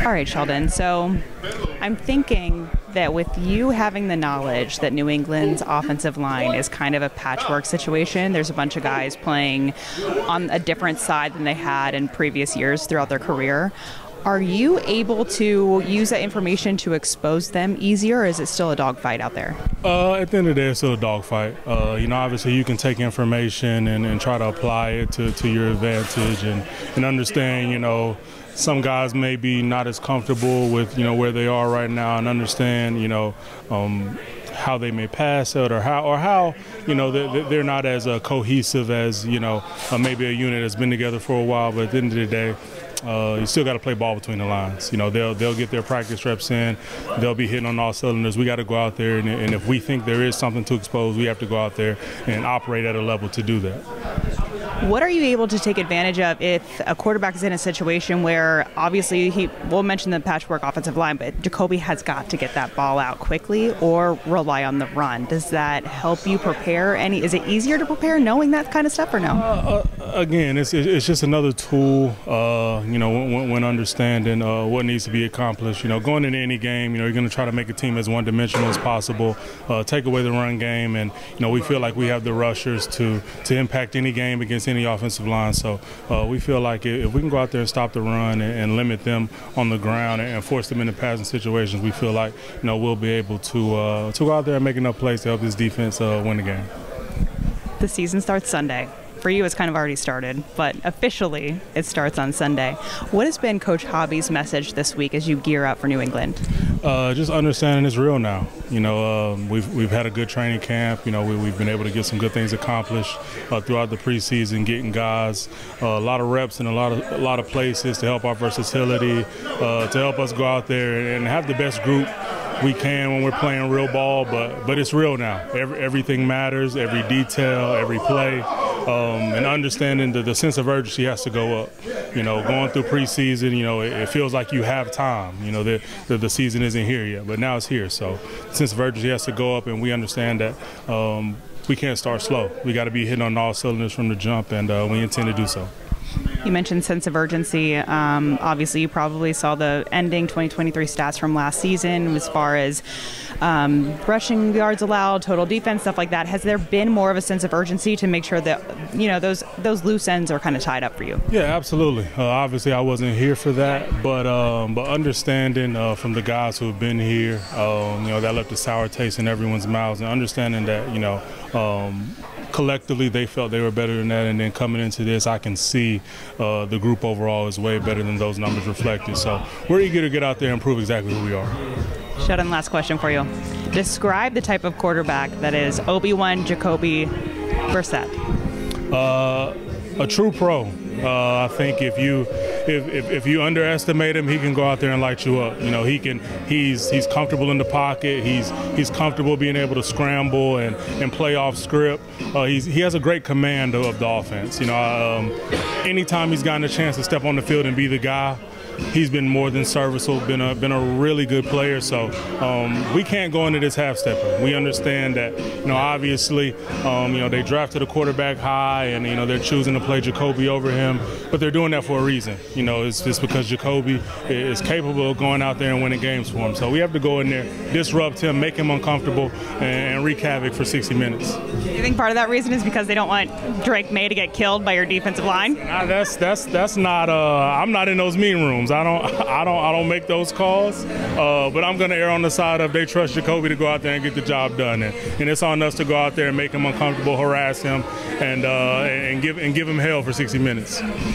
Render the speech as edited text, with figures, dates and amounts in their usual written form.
All right, Sheldon. So I'm thinking that with you having the knowledge that New England's offensive line is kind of a patchwork situation, there's a bunch of guys playing on a different side than they had in previous years throughout their career. Are you able to use that information to expose them easier, or is it still a dogfight out there? At the end of the day, it's still a dogfight. Obviously you can take information and try to apply it to your advantage and understand, some guys may be not as comfortable with, where they are right now and understand, how they may pass it or how they're not as cohesive as, maybe a unit that's been together for a while, but at the end of the day, you still got to play ball between the lines. They'll get their practice reps in. They'll be hitting on all cylinders. We got to go out there, and if we think there is something to expose, we have to go out there and operate at a level to do that. What are you able to take advantage of if a quarterback is in a situation where obviously we'll mention the patchwork offensive line, but Jacoby has got to get that ball out quickly or rely on the run? Does that help you prepare? Is it easier to prepare knowing that kind of stuff or no? Again, it's just another tool, when understanding what needs to be accomplished. Going into any game, you're going to try to make a team as one-dimensional as possible, take away the run game, and, we feel like we have the rushers to impact any game against any offensive line. So we feel like if we can go out there and stop the run and limit them on the ground and force them into passing situations, we feel like, we'll be able to go out there and make enough plays to help this defense win the game. The season starts Sunday. For you, it's kind of already started, but officially it starts on Sunday. What has been Coach Hobby's message this week as you gear up for New England? Just understanding it's real now. We've had a good training camp. We've been able to get some good things accomplished throughout the preseason, getting guys a lot of reps in a lot of places to help our versatility, to help us go out there and have the best group we can when we're playing real ball, but it's real now. Everything matters, every detail, every play, and understanding the sense of urgency has to go up. Going through preseason, it feels like you have time. The season isn't here yet, but now it's here. So the sense of urgency has to go up, and we understand that we can't start slow. We got to be hitting on all cylinders from the jump, and we intend to do so. You mentioned sense of urgency. Obviously, you probably saw the ending 2023 stats from last season as far as rushing yards allowed, total defense, stuff like that. Has there been more of a sense of urgency to make sure that those loose ends are kind of tied up for you? Yeah, absolutely. Obviously, I wasn't here for that, but understanding from the guys who have been here, that left a sour taste in everyone's mouths, and understanding that collectively they felt they were better than that, and then coming into this, I can see the group overall is way better than those numbers reflected. So we're eager to get out there and prove exactly who we are. Sheldon, last question for you. Describe the type of quarterback that is Obi-Wan Jacoby Brissett. A true pro. I think if you underestimate him, he can go out there and light you up. He's comfortable in the pocket. He's comfortable being able to scramble and play off script. He has a great command of the offense. Anytime he's gotten a chance to step on the field and be the guy, he's been more than serviceable, been a really good player. So we can't go into this half-stepping. We understand that, obviously, they drafted a quarterback high and, they're choosing to play Jacoby over him, but they're doing that for a reason. It's just because Jacoby is capable of going out there and winning games for him. So we have to go in there, disrupt him, make him uncomfortable, and wreak havoc for 60 minutes. Do you think part of that reason is because they don't want Drake May to get killed by your defensive line? That's not. I'm not in those meeting rooms. I don't make those calls, but I'm going to err on the side of they trust Jacoby to go out there and get the job done, and it's on us to go out there and make him uncomfortable, harass him, and give him hell for 60 minutes.